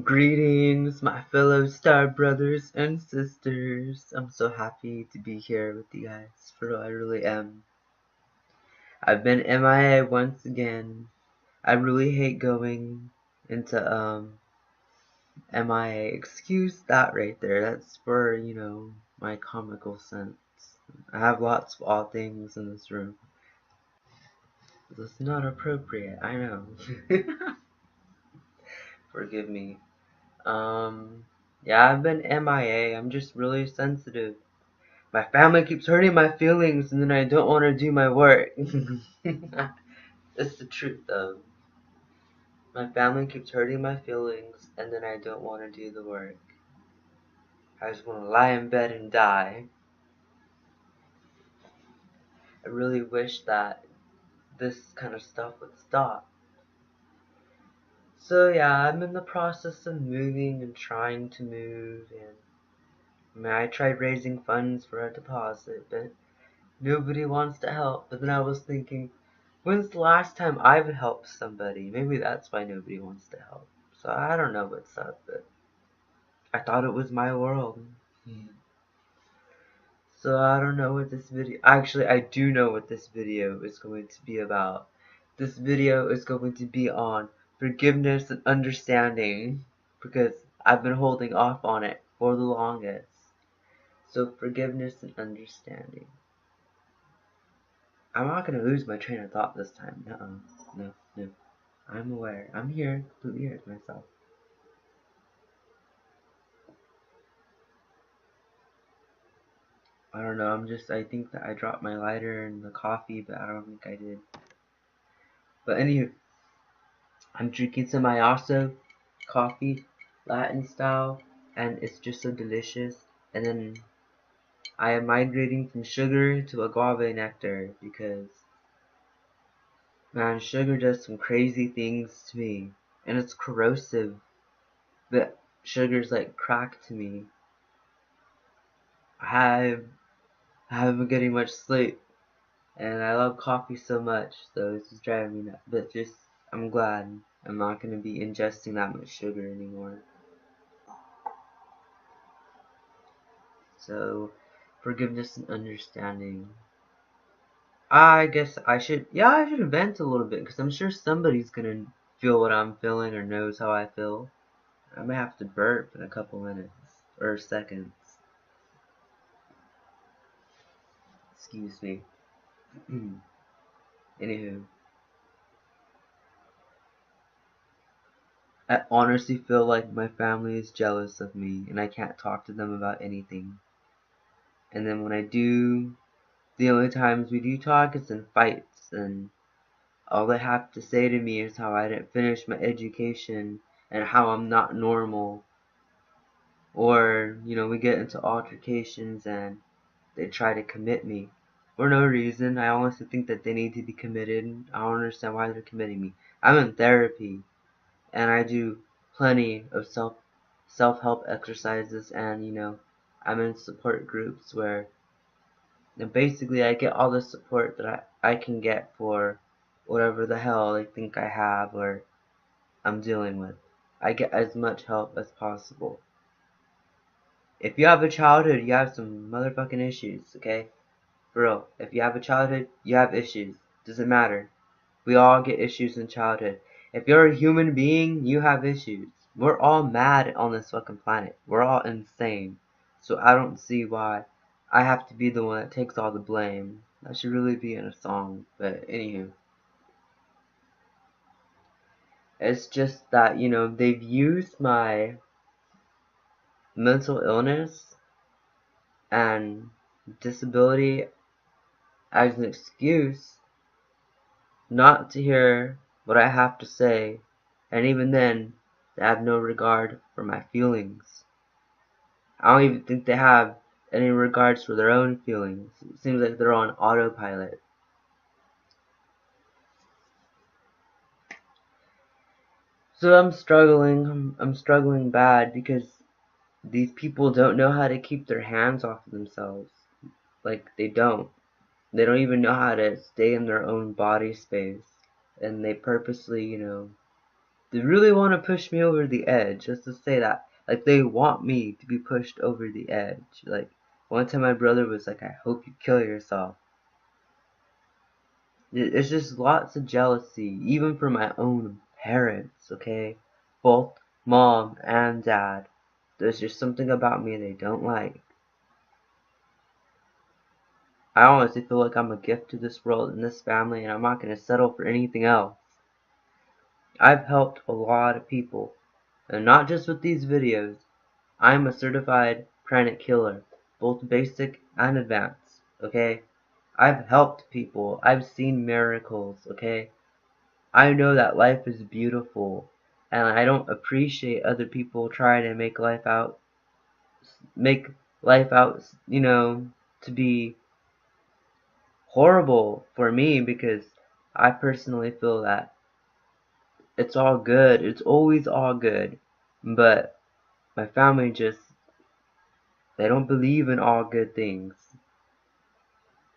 Greetings, my fellow star brothers and sisters. I'm so happy to be here with you guys. For real, I really am. I've been MIA once again. I really hate going into MIA. Excuse that right there. That's for, my comical sense. I have lots of odd things in this room. It's not appropriate, I know. Forgive me. Yeah, I've been MIA. I'm just really sensitive. My family keeps hurting my feelings and then I don't want to do my work. It's the truth though. My family keeps hurting my feelings and then I don't want to do the work. I just want to lie in bed and die. I really wish that this kind of stuff would stop. So yeah, I'm in the process of moving and trying to move, and I tried raising funds for a deposit, but nobody wants to help. But then I was thinking, when's the last time I've helped somebody? Maybe that's why nobody wants to help. So I don't know what's up, but I thought it was my world. So I don't know what this video... Actually, I do know what this video is going to be about. This video is going to be on forgiveness and understanding, because I've been holding off on it for the longest. So forgiveness and understanding. I'm not going to lose my train of thought this time. No. I'm aware. I'm here, completely here with myself. I don't know, I think that I dropped my lighter in the coffee, but I don't think I did. But anywho, I'm drinking some Ayaso coffee, Latin style, and it's just so delicious. And then I am migrating from sugar to agave nectar because, man, sugar does some crazy things to me. And it's corrosive, but sugar's like crack to me. I haven't been getting much sleep. And I love coffee so much, so it's just driving me nuts. But I'm glad I'm not going to be ingesting that much sugar anymore. So, forgiveness and understanding. I guess I should vent a little bit, because I'm sure somebody's going to feel what I'm feeling or knows how I feel. I may have to burp in a couple minutes, or seconds. Excuse me. Anywho. I honestly feel like my family is jealous of me and I can't talk to them about anything. And then when I do, the only times we do talk is in fights, and all they have to say to me is how I didn't finish my education and how I'm not normal. Or, we get into altercations and they try to commit me. For no reason. I honestly think that they need to be committed. I don't understand why they're committing me. I'm in therapy and I do plenty of self-help exercises, and I'm in support groups where basically I get all the support that I can get for whatever the hell I think I have or I'm dealing with. I get as much help as possible. If you have a childhood, you have some motherfucking issues, okay? For real. If you have a childhood, you have issues. Doesn't matter. We all get issues in childhood. If you're a human being, you have issues. We're all mad on this fucking planet. We're all insane. So I don't see why I have to be the one that takes all the blame. That should really be in a song. But anywho. It's just that, they've used my mental illness and disability as an excuse not to hear what I have to say, and even then, they have no regard for my feelings. I don't even think they have any regards for their own feelings. It seems like they're on autopilot. So I'm struggling. I'm struggling bad because these people don't know how to keep their hands off of themselves. Like, they don't. They don't even know how to stay in their own body space. And they purposely, They really want to push me over the edge, just to say that. Like, they want me to be pushed over the edge. Like, one time my brother was like, I hope you kill yourself. It's just lots of jealousy, even for my own parents, okay? Both mom and dad. There's just something about me they don't like. I honestly feel like I'm a gift to this world and this family, and I'm not going to settle for anything else. I've helped a lot of people, and not just with these videos. I'm a certified pranic killer, both basic and advanced, okay? I've helped people. I've seen miracles, okay? I know that life is beautiful, and I don't appreciate other people trying to make life out, to be horrible for me, because I personally feel that it's all good. It's always all good. But my family they don't believe in all good things.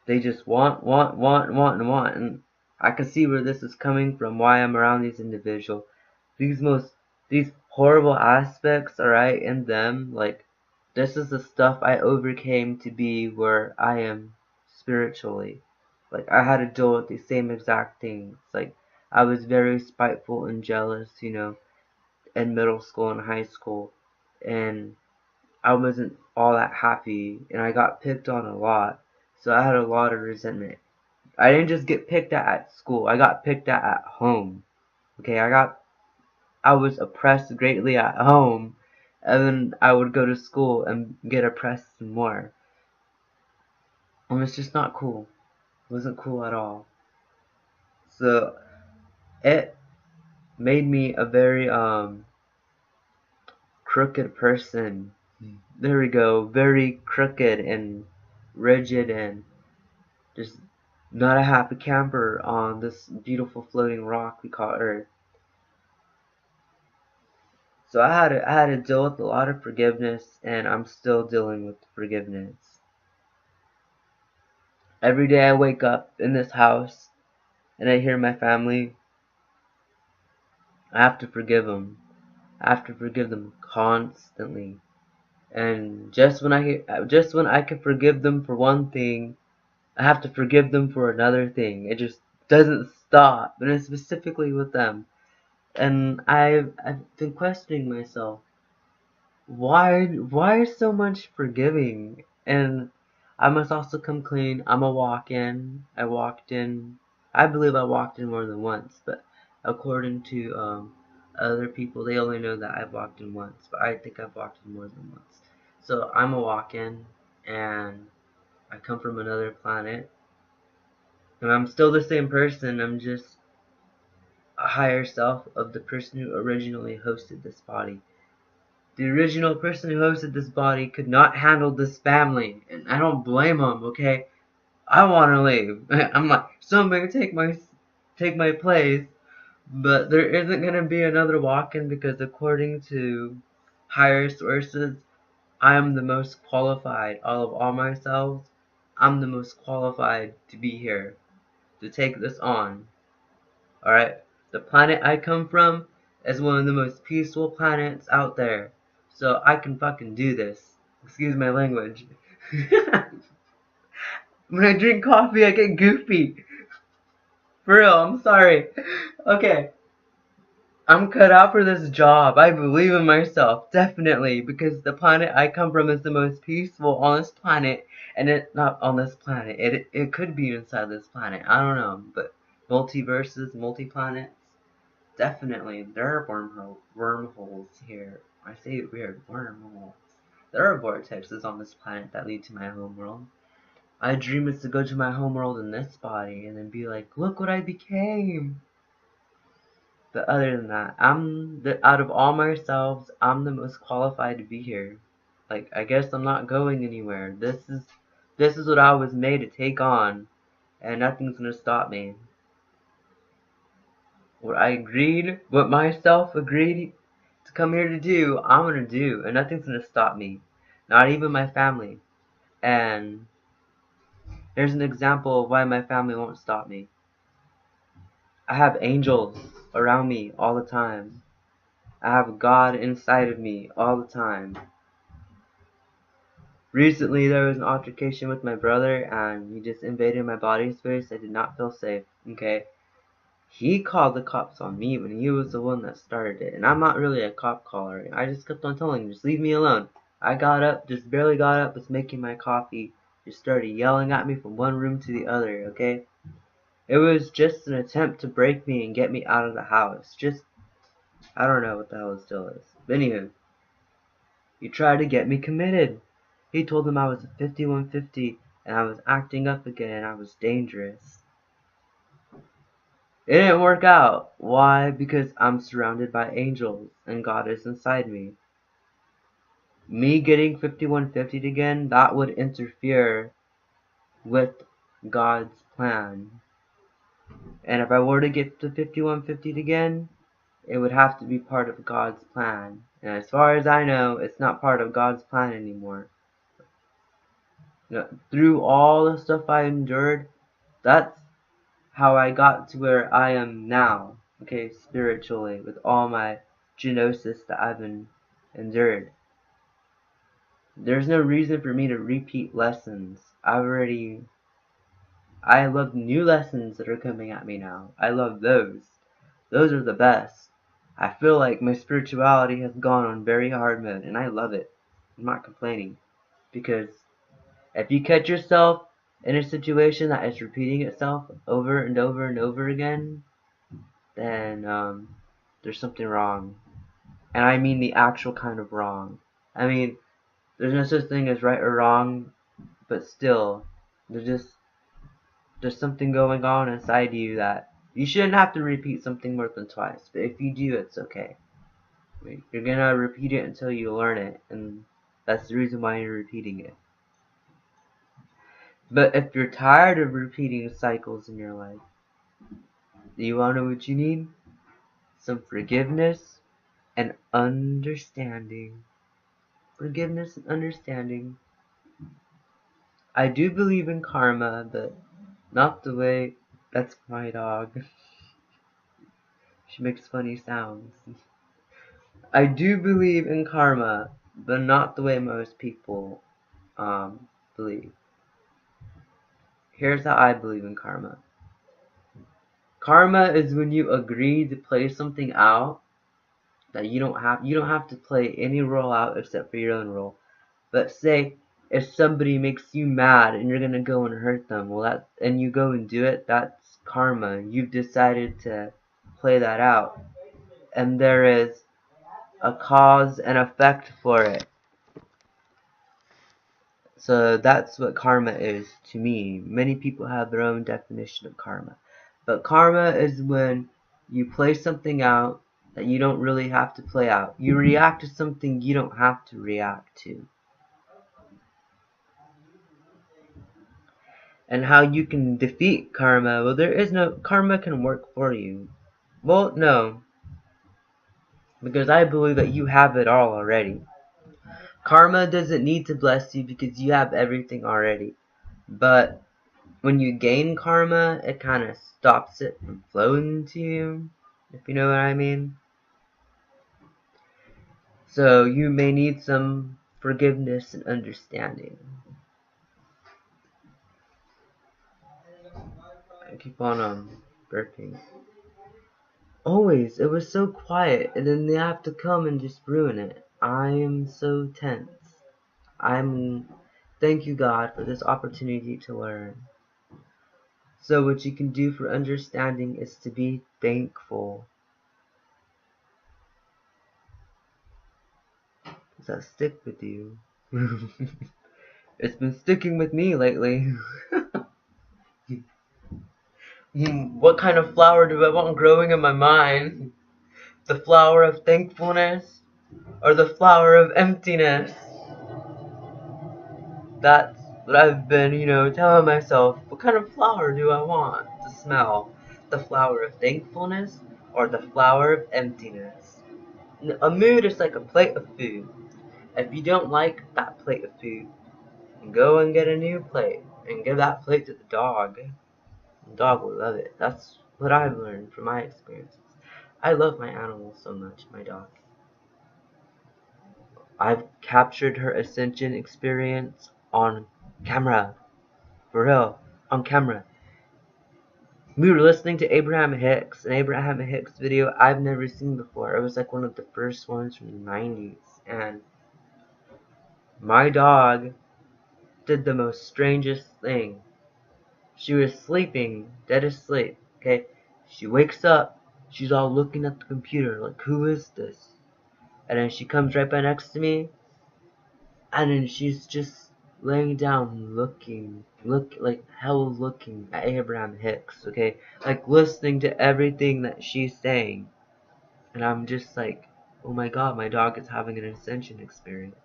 They just want. And I can see where this is coming from, why I'm around these individuals. These horrible aspects, alright, in them, like, this is the stuff I overcame to be where I am spiritually. Like, I had to deal with the same exact things. Like, I was very spiteful and jealous, in middle school and high school. And I wasn't all that happy, and I got picked on a lot. So I had a lot of resentment. I didn't just get picked at school. I got picked at home. Okay, I was oppressed greatly at home, and then I would go to school and get oppressed some more. And it's just not cool. It wasn't cool at all. So it made me a very crooked person. There we go. Very crooked and rigid and just not a happy camper on this beautiful floating rock we call Earth. So I had to deal with a lot of forgiveness, and I'm still dealing with forgiveness. Every day I wake up in this house and I hear my family, I have to forgive them. I have to forgive them constantly. And just when I can forgive them for one thing, I have to forgive them for another thing. It just doesn't stop, and it's specifically with them. And I've been questioning myself, why so much forgiving? And I must also come clean. I'm a walk-in. I believe I walked in more than once, but according to other people, they only know that I've walked in once, but I think I've walked in more than once. So I'm a walk-in, and I come from another planet, and I'm still the same person. I'm just a higher self of the person who originally hosted this body. The original person who hosted this body could not handle this family, and I don't blame them, okay? I want to leave. I'm like, somebody take my place, but there isn't going to be another walk-in, because according to higher sources, I am the most qualified out of all myself. I'm the most qualified to be here, to take this on. Alright? The planet I come from is one of the most peaceful planets out there. So I can fucking do this. Excuse my language. When I drink coffee, I get goofy. For real, I'm sorry. Okay. I'm cut out for this job. I believe in myself, definitely, because the planet I come from is the most peaceful on this planet, and it's not on this planet. It could be inside this planet. I don't know, but multiverses, multi-planets. Definitely, there are wormholes here. I say it weird, wormholes. There are vortexes on this planet that lead to my homeworld. I dream is to go to my homeworld in this body and then be like, look what I became. But other than that, out of all myselves, I'm the most qualified to be here. Like, I guess I'm not going anywhere. This is what I was made to take on, and nothing's gonna stop me. What myself agreed to come here to do, I'm gonna do, and nothing's gonna stop me. Not even my family. And here's an example of why my family won't stop me. I have angels around me all the time. I have God inside of me all the time. Recently, there was an altercation with my brother, and he just invaded my body space. I did not feel safe, okay? He called the cops on me when he was the one that started it, and I'm not really a cop caller. I just kept on telling him, just leave me alone. I got up, just barely got up, was making my coffee, just started yelling at me from one room to the other, okay? It was just an attempt to break me and get me out of the house. Just, I don't know what the hell it still is. But anywho, he tried to get me committed. He told them I was a 5150 and I was acting up again and I was dangerous. It didn't work out. Why? Because I'm surrounded by angels and God is inside me. Me getting 5150 again, that would interfere with God's plan. And if I were to get to 5150 again, it would have to be part of God's plan. And as far as I know, it's not part of God's plan anymore. You know, through all the stuff I endured, that's how I got to where I am now, okay, spiritually, with all my genosis that I've endured. There's no reason for me to repeat lessons. I love new lessons that are coming at me now. I love those. Those are the best. I feel like my spirituality has gone on very hard mode, and I love it. I'm not complaining. Because if you catch yourself in a situation that is repeating itself over and over and over again, then there's something wrong. And I mean the actual kind of wrong. I mean, there's no such thing as right or wrong, but still, there's something going on inside you that you shouldn't have to repeat something more than twice. But if you do, it's okay. You're gonna repeat it until you learn it, and that's the reason why you're repeating it. But if you're tired of repeating cycles in your life, do you wanna know what you need? Some forgiveness and understanding. Forgiveness and understanding. I do believe in karma, but not the way. That's my dog. She makes funny sounds. I do believe in karma, but not the way most people believe. Here's how I believe in karma. Karma is when you agree to play something out that you don't have to play any role out except for your own role. But say if somebody makes you mad and you're gonna go and hurt them, and you go and do it, that's karma. You've decided to play that out, and there is a cause and effect for it. So that's what karma is to me. Many people have their own definition of karma. But karma is when you play something out that you don't really have to play out. You react to something you don't have to react to. And how you can defeat karma. Well, there is no karma can work for you. Well, no. Because I believe that you have it all already. Karma doesn't need to bless you because you have everything already. But when you gain karma, it kind of stops it from flowing to you, if you know what I mean. So you may need some forgiveness and understanding. I keep on burping. Always, it was so quiet, and then they have to come and just ruin it. I am so tense. Thank you God for this opportunity to learn. So what you can do for understanding is to be thankful. Does that stick with you? It's been sticking with me lately. What kind of flower do I want growing in my mind? The flower of thankfulness or the flower of emptiness? That's what I've been, telling myself. What kind of flower do I want to smell? The flower of thankfulness or the flower of emptiness? A mood is like a plate of food. If you don't like that plate of food, go and get a new plate and give that plate to the dog. The dog will love it. That's what I've learned from my experiences. I love my animals so much, my dog. I've captured her ascension experience on camera. For real, on camera. We were listening to Abraham Hicks, an Abraham Hicks video I've never seen before. It was like one of the first ones from the 90s. And my dog did the most strangest thing. She was sleeping, dead asleep, okay? She wakes up, she's all looking at the computer, like, who is this? And then she comes right by next to me, and then she's just laying down like hell looking at Abraham Hicks, okay? Like listening to everything that she's saying. And I'm just like, oh my god, my dog is having an ascension experience.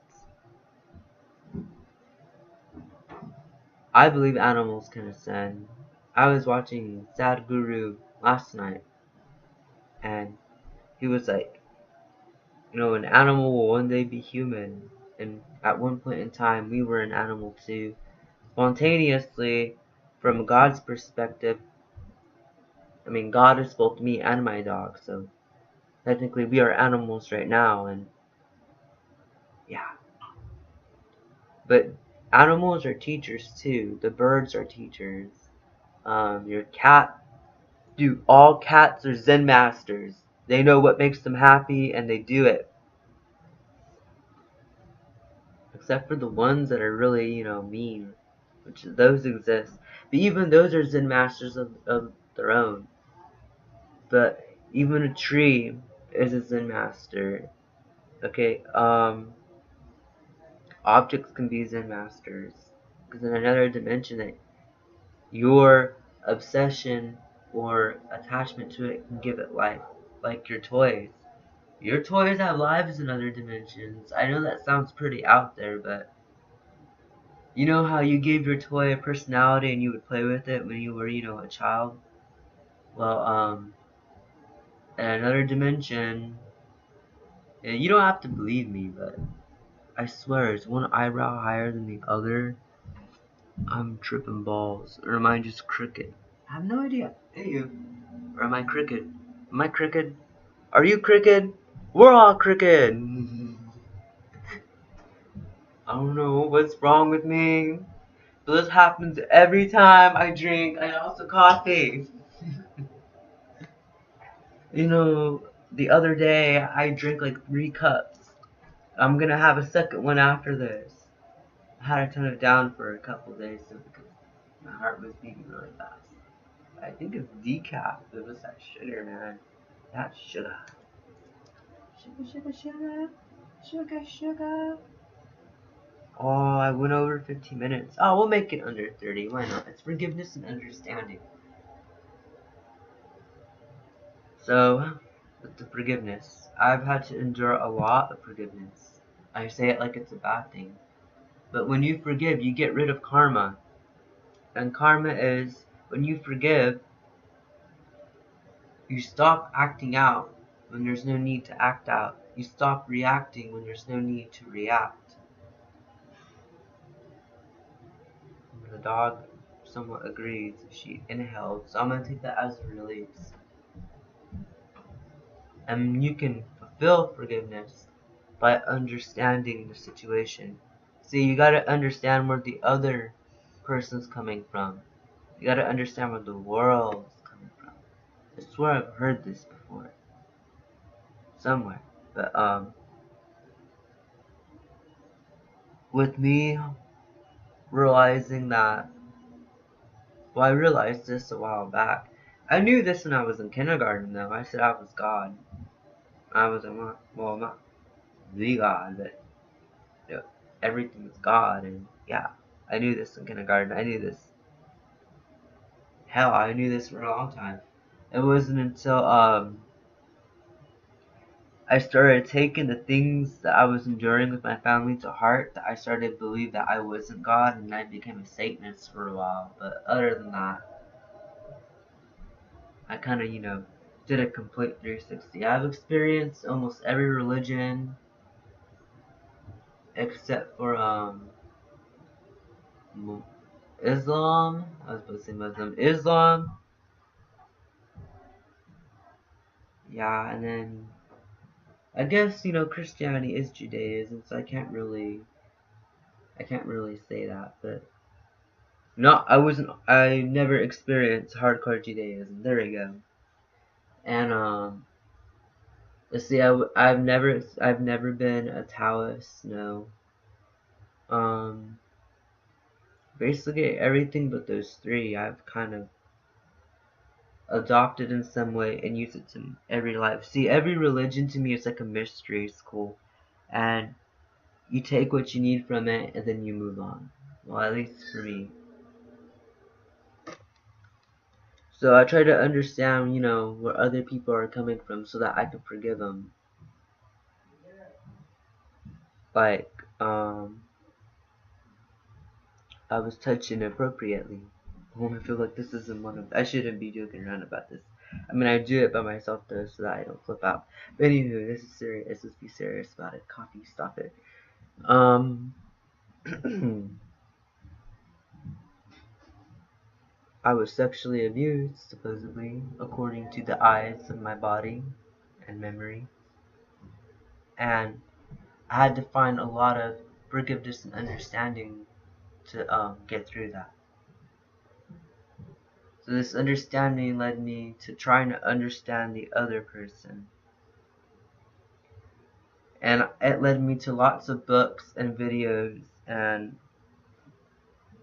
I believe animals can ascend. I was watching Sadhguru last night, and he was like, an animal will one day be human. And at one point in time, we were an animal too. Spontaneously, from God's perspective, God is both me and my dog, so technically we are animals right now, and yeah. But animals are teachers too. The birds are teachers. Your cat, dude, all cats are Zen masters. They know what makes them happy and they do it. Except for the ones that are really, mean. Which those exist. But even those are Zen masters of their own. But even a tree is a Zen master. Okay, objects can be Zen masters. Because in another dimension that your obsession or attachment to it can give it life. Like your toys. Your toys have lives in other dimensions. I know that sounds pretty out there, but you know how you gave your toy a personality and you would play with it when you were, a child? Well, in another dimension, you don't have to believe me, but I swear, is one eyebrow higher than the other? I'm tripping balls. Or am I just crooked? I have no idea. Hey, you. Or am I crooked? Am I crooked? Are you crooked? We're all crooked! I don't know what's wrong with me. But this happens every time I drink an ounce of coffee. The other day I drank like 3 cups. I'm gonna have a second one after this. I had to tone it down for a couple days because my heart was beating really fast. I think it's decaf. It was that sugar, man. That sugar. Sugar, sugar, sugar. Sugar, sugar. Oh, I went over 15 minutes. Oh, we'll make it under 30. Why not? It's forgiveness and understanding. So, with the forgiveness, I've had to endure a lot of forgiveness. I say it like it's a bad thing. But when you forgive, you get rid of karma. And karma is, when you forgive, you stop acting out when there's no need to act out. You stop reacting when there's no need to react. The dog somewhat agrees. She inhaled, so I'm going to take that as a release. And you can fulfill forgiveness by understanding the situation. See, you gotta understand where the other person's coming from. You gotta understand where the world's coming from. I swear I've heard this before. Somewhere. But, with me realizing that, well, I realized this a while back. I knew this when I was in kindergarten, though. I said I was God. I was, not the God, but, everything is God, and yeah. I knew this in kindergarten. I knew this. Hell, I knew this for a long time. It wasn't until, I started taking the things that I was enduring with my family to heart that I started to believe that I wasn't God, and I became a Satanist for a while. But other than that, I kind of, did a complete 360. I've experienced almost every religion except for Islam. I was supposed to say Muslim. Islam. Yeah, and then I guess, Christianity is Judaism, so I can't really say that, but no, I never experienced hardcore Judaism. There we go. And let's see, I've never been a Taoist. No. Um, Basically everything but those three, I've kind of adopted in some way and used it to every life. See, every religion to me is like a mystery school, and you take what you need from it and then you move on. Well, at least for me. So I try to understand, where other people are coming from so that I can forgive them. Like, I was touched inappropriately. Oh, I feel like this isn't one of. I shouldn't be joking around about this. I mean, I do it by myself though, so that I don't flip out. But anywho, this is serious. Let's be serious about it. Coffee, stop it. I was sexually abused, supposedly, according to the eyes of my body and memory, and I had to find a lot of forgiveness and understanding to get through that. So this understanding led me to trying to understand the other person. And it led me to lots of books and videos, and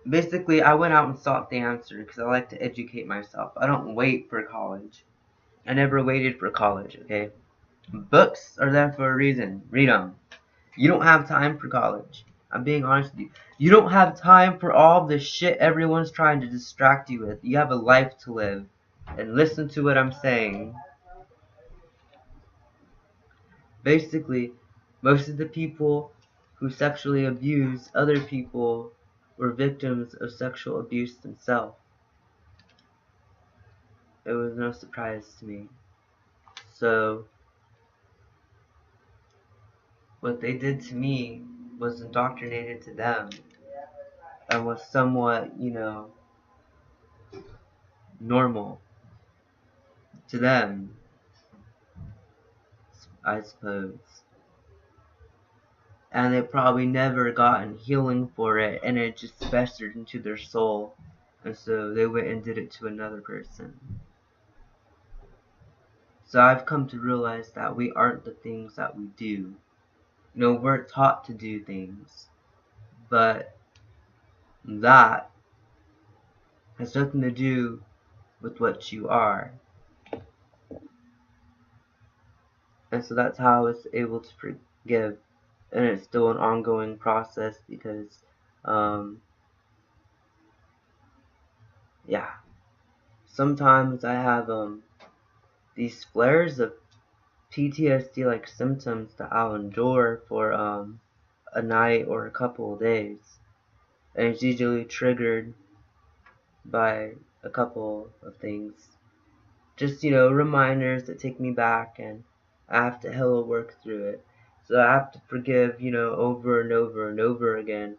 basically I went out and sought the answer because I like to educate myself. I don't wait for college. I never waited for college, okay? Books are there for a reason. Read them. You don't have time for college. I'm being honest with you. You don't have time for all the shit everyone's trying to distract you with. You have a life to live. And listen to what I'm saying. Basically, most of the people who sexually abuse other people were victims of sexual abuse themselves. It was no surprise to me. So, what they did to me was indoctrinated to them and was somewhat, normal to them, I suppose. And they probably never gotten healing for it, and it just festered into their soul. And so they went and did it to another person. So I've come to realize that we aren't the things that we do. We're taught to do things, but that has nothing to do with what you are. And so that's how I was able to forgive. And it's still an ongoing process because, yeah. Sometimes I have these flares of PTSD like symptoms that I'll endure for a night or a couple of days. And it's usually triggered by a couple of things. Just, reminders that take me back, and I have to hella work through it. So I have to forgive, over and over and over again,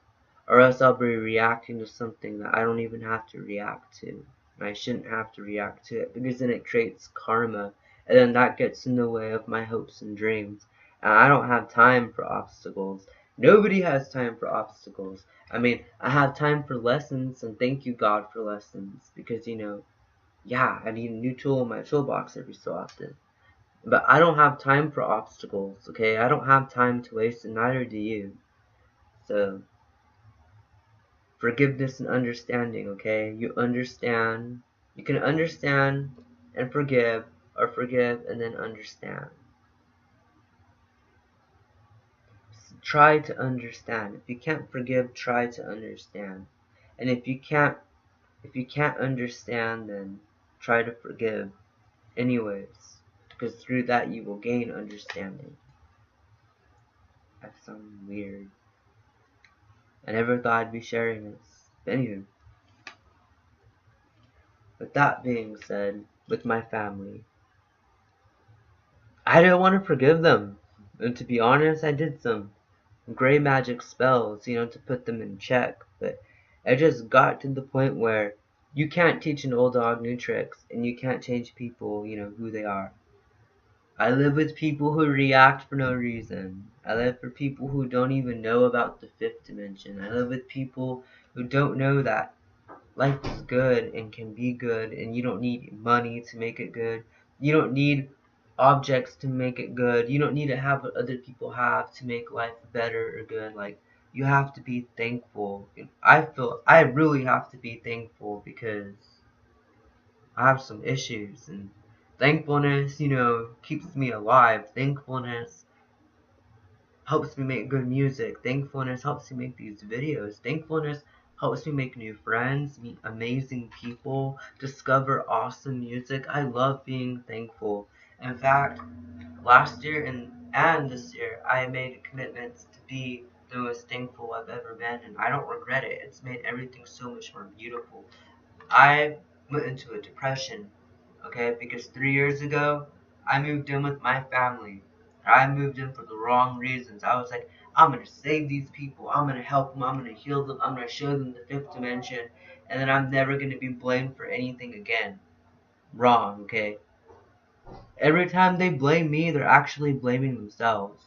or else I'll be reacting to something that I don't even have to react to. And I shouldn't have to react to it, because then it creates karma, and then that gets in the way of my hopes and dreams. And I don't have time for obstacles. Nobody has time for obstacles. I mean, I have time for lessons, and thank you God for lessons, because, yeah, I need a new tool in my toolbox every so often. But I don't have time for obstacles, okay? I don't have time to waste, and neither do you. So, forgiveness and understanding, okay? You understand. You can understand and forgive, or forgive and then understand. Try to understand. If you can't forgive, try to understand. And if you can't understand, then try to forgive anyways, because through that you will gain understanding. That sounds weird. I never thought I'd be sharing this. But anywho, with that being said, with my family, I didn't want to forgive them. And to be honest, I did some gray magic spells, to put them in check. But it just got to the point where you can't teach an old dog new tricks, and you can't change people, who they are. I live with people who react for no reason. I live for people who don't even know about the fifth dimension. I live with people who don't know that life is good and can be good, and you don't need money to make it good. You don't need objects to make it good. You don't need to have what other people have to make life better or good. Like, you have to be thankful. I feel I really have to be thankful because I have some issues, and thankfulness, keeps me alive. Thankfulness helps me make good music. Thankfulness helps me make these videos. Thankfulness helps me make new friends, meet amazing people, discover awesome music. I love being thankful. In fact, last year and this year, I made commitments to be the most thankful I've ever been, and I don't regret it. It's made everything so much more beautiful. I went into a depression, okay, because 3 years ago, I moved in with my family. I moved in for the wrong reasons. I was like, I'm going to save these people. I'm going to help them. I'm going to heal them. I'm going to show them the fifth dimension. And then I'm never going to be blamed for anything again. Wrong, okay? Every time they blame me, they're actually blaming themselves.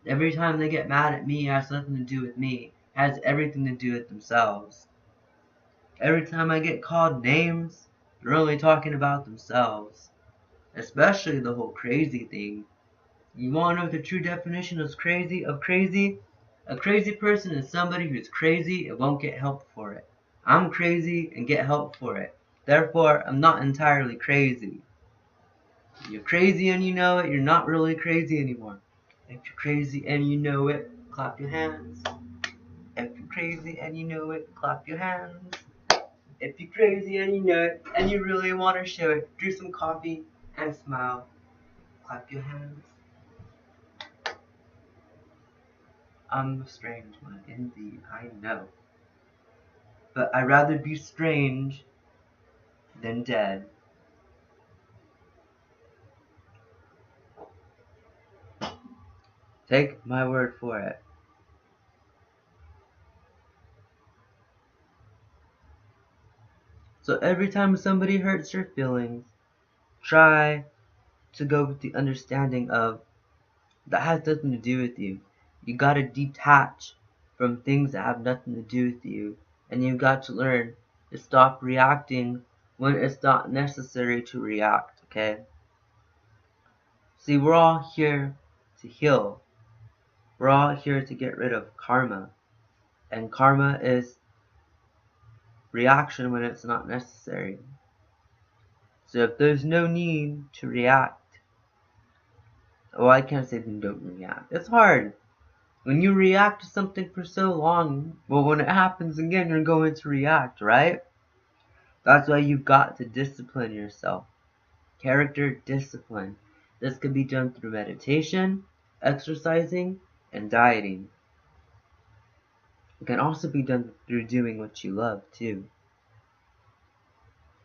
Every time they get mad at me, it has nothing to do with me. It has everything to do with themselves. Every time I get called names, they're only talking about themselves. Especially the whole crazy thing. You wanna know what the true definition of crazy? A crazy person is somebody who's crazy and won't get help for it. I'm crazy and get help for it. Therefore, I'm not entirely crazy. If you're crazy and you know it, you're not really crazy anymore. If you're crazy and you know it, clap your hands. If you're crazy and you know it, clap your hands. If you're crazy and you know it, and you really want to show it, drink some coffee and smile. Clap your hands. I'm strange, indeed, I know. But I'd rather be strange than dead. Take my word for it. So every time somebody hurts your feelings, try to go with the understanding of that has nothing to do with you. You gotta detach from things that have nothing to do with you. And you've got to learn to stop reacting when it's not necessary to react, okay? See, we're all here to heal. We're all here to get rid of karma. And karma is reaction when it's not necessary. So if there's no need to react, well, I can't say then don't react. It's hard. When you react to something for so long, well, when it happens again, you're going to react, right? That's why you've got to discipline yourself. Character discipline. This can be done through meditation, exercising, and dieting. It can also be done through doing what you love, too.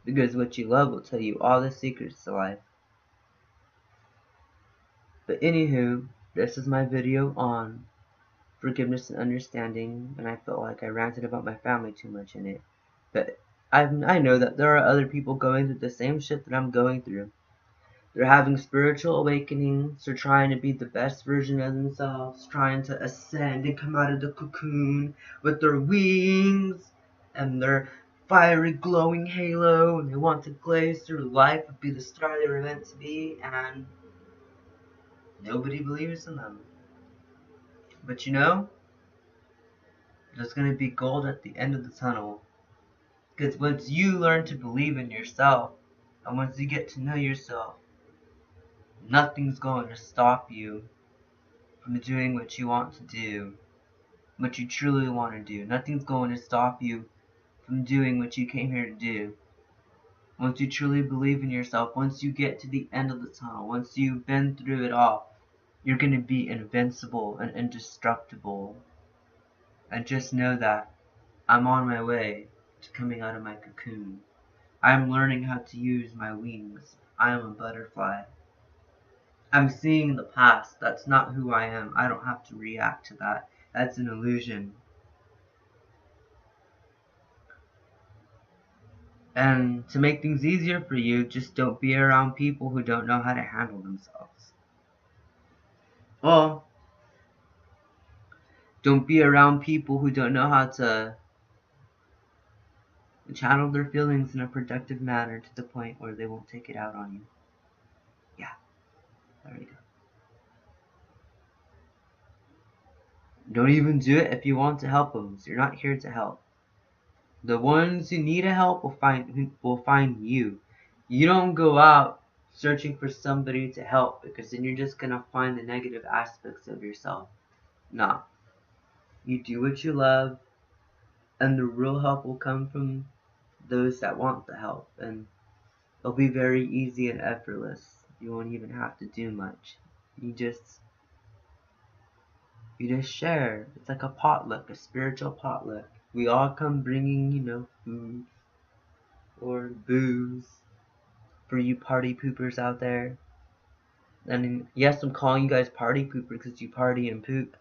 Because what you love will tell you all the secrets to life. But anywho, this is my video on forgiveness and understanding, and I felt like I ranted about my family too much in it. But I know that there are other people going through the same shit that I'm going through. They're having spiritual awakenings, they're trying to be the best version of themselves, trying to ascend and come out of the cocoon with their wings and their fiery glowing halo, and they want to glaze through life and be the star they were meant to be, and nobody believes in them. But there's going to be gold at the end of the tunnel. Because once you learn to believe in yourself, and once you get to know yourself, nothing's going to stop you from doing what you want to do, what you truly want to do. Nothing's going to stop you from doing what you came here to do. Once you truly believe in yourself, once you get to the end of the tunnel, once you've been through it all, you're going to be invincible and indestructible. And just know that I'm on my way to coming out of my cocoon. I'm learning how to use my wings. I am a butterfly. I'm seeing the past. That's not who I am. I don't have to react to that. That's an illusion. And to make things easier for you, just don't be around people who don't know how to handle themselves. Well, don't be around people who don't know how to channel their feelings in a productive manner to the point where they won't take it out on you. Yeah, there you go. Don't even do it if you want to help them. So you're not here to help. The ones who need help will find you. You don't go out searching for somebody to help, because then you're just gonna find the negative aspects of yourself. Nah. You do what you love, and the real help will come from those that want the help, and it'll be very easy and effortless. You won't even have to do much. You just share. It's like a potluck, a spiritual potluck. We all come bringing, food or booze for you party poopers out there. And yes, I'm calling you guys party poopers because you party and poop.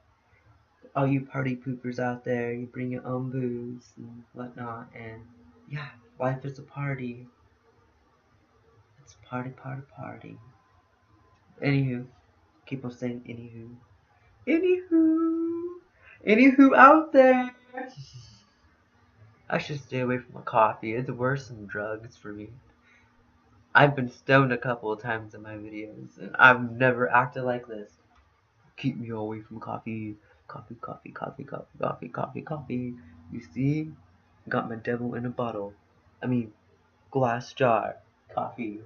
All you party poopers out there, you bring your own booze and whatnot, and yeah, life is a party. It's a party, party, party. Anywho, keep on saying anywho. Anywho. Anywho out there. I should stay away from the coffee. It's worse than drugs for me. I've been stoned a couple of times in my videos, and I've never acted like this. Keep me away from coffee. Coffee, coffee, coffee, coffee, coffee, coffee, coffee. You see? Got my devil in a bottle. I mean, glass jar. Coffee.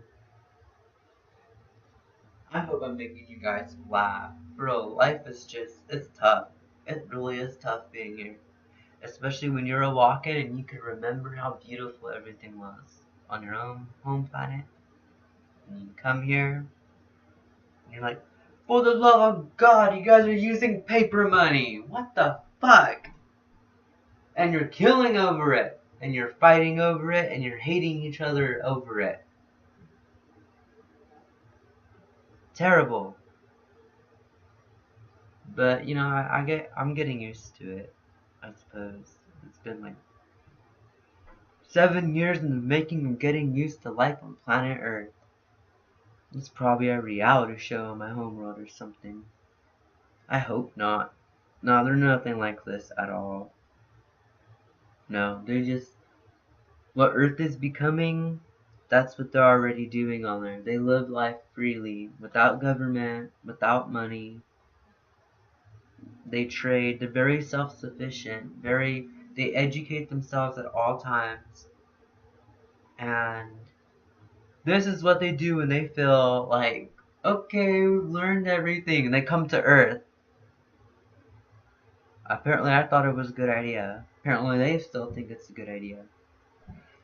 I hope I'm making you guys laugh. Bro, life is it's tough. It really is tough being here. Especially when you're a walk-in and you can remember how beautiful everything was on your own home planet. And you come here, and you're like, for the love of God, you guys are using paper money. What the fuck? And you're killing over it. And you're fighting over it. And you're hating each other over it. Terrible. But, I'm getting used to it, I suppose. It's been like 7 years in the making of getting used to life on planet Earth. It's probably a reality show on my homeworld or something. I hope not. No, they're nothing like this at all. No, they're just what Earth is becoming. That's what they're already doing on there. They live life freely, without government, without money. They trade. They're very self-sufficient. They educate themselves at all times. And this is what they do when they feel like, okay, we've learned everything, and they come to Earth. Apparently I thought it was a good idea. Apparently they still think it's a good idea.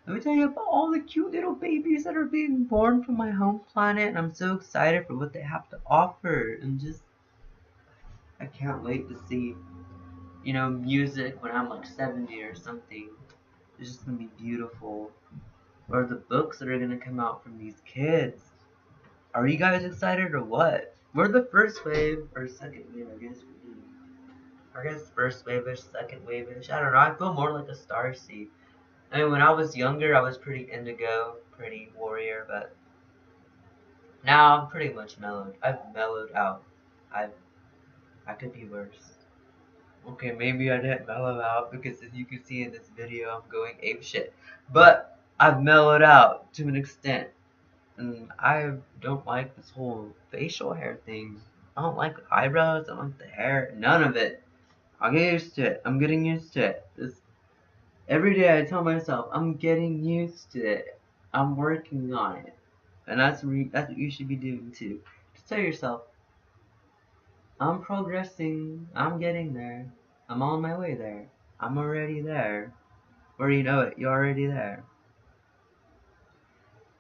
Let me tell you about all the cute little babies that are being born from my home planet, and I'm so excited for what they have to offer, and I can't wait to see, music when I'm like 70 or something. It's just gonna be beautiful. Or the books that are gonna come out from these kids. Are you guys excited or what? We're the first wave, or second wave, I guess. I guess first wave-ish, second wave-ish. I don't know. I feel more like a starseed. I mean, when I was younger, I was pretty indigo, pretty warrior, but now I'm pretty much mellowed. I've mellowed out. I could be worse. Okay, maybe I didn't mellow out because as you can see in this video, I'm going ape shit. But I've mellowed out to an extent. And I don't like this whole facial hair thing. I don't like the eyebrows, I don't like the hair, none of it. I'll get used to it. I'm getting used to it. Every day I tell myself, I'm getting used to it. I'm working on it. And that's what you should be doing too. Just tell yourself, I'm progressing. I'm getting there. I'm on my way there. I'm already there. Or you know it, you're already there.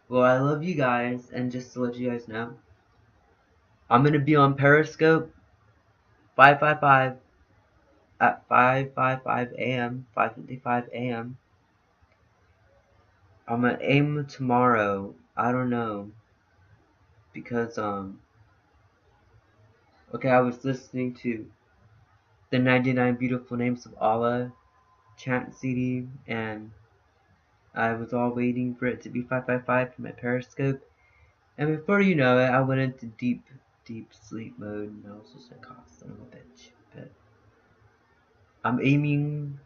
Well, I love you guys, and just to let you guys know, I'm gonna be on Periscope 555 at 5:55 a.m. 5:55 a.m. I'm gonna aim tomorrow. I don't know, because okay, I was listening to the 99 Beautiful Names of Allah chant CD, and I was all waiting for it to be 5:55 for my Periscope, and before you know it, I went into deep deep sleep mode, and I was just like, oh, son of a bitch. But I'm aiming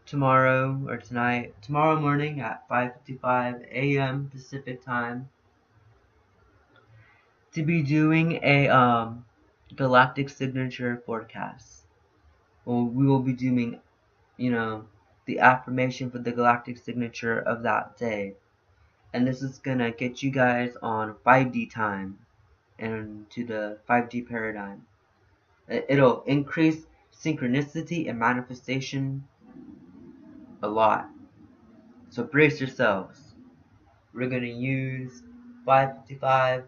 tomorrow morning at 5:55 a.m. Pacific time to be doing a galactic signature forecast. Well, we will be doing, the affirmation for the galactic signature of that day. And this is gonna get you guys on 5D time and to the 5D paradigm. It'll increase synchronicity and manifestation a lot. So brace yourselves. We're gonna use 555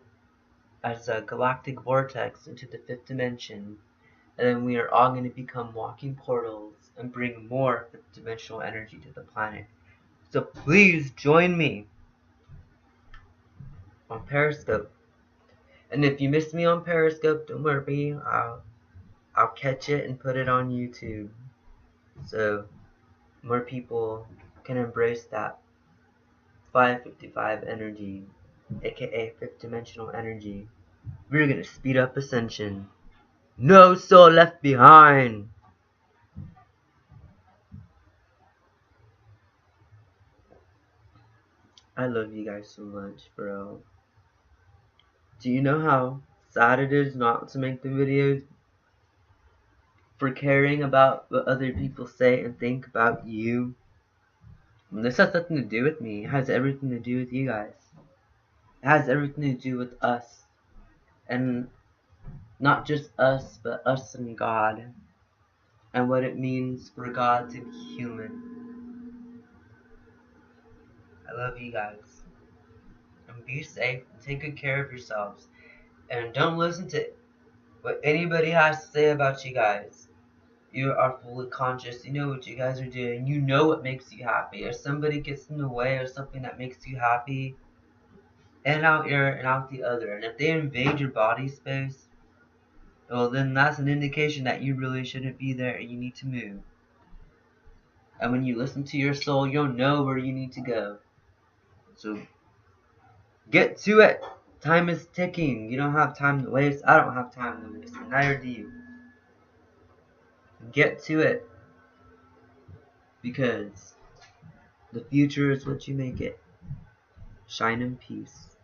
as a galactic vortex into the 5th dimension, and then we are all going to become walking portals and bring more 5th dimensional energy to the planet. So please join me on Periscope. And if you miss me on Periscope, don't worry, I'll catch it and put it on YouTube, so more people can embrace that 555 energy, aka 5th dimensional energy. We're gonna speed up ascension. No soul left behind. I love you guys so much, bro. Do you know how sad it is not to make the videos for caring about what other people say and think about you? And this has nothing to do with me. It has everything to do with you guys. It has everything to do with us. And not just us, but us and God. And what it means for God to be human. I love you guys. And be safe and take good care of yourselves. And don't listen to what anybody has to say about you guys. You are fully conscious. You know what you guys are doing. You know what makes you happy. If somebody gets in the way of something that makes you happy, in out ear and out the other. And if they invade your body space, well, then that's an indication that you really shouldn't be there and you need to move. And when you listen to your soul, you'll know where you need to go. So get to it. Time is ticking. You don't have time to waste. I don't have time to waste. And neither do you. Get to it. Because the future is what you make it. Shine in peace.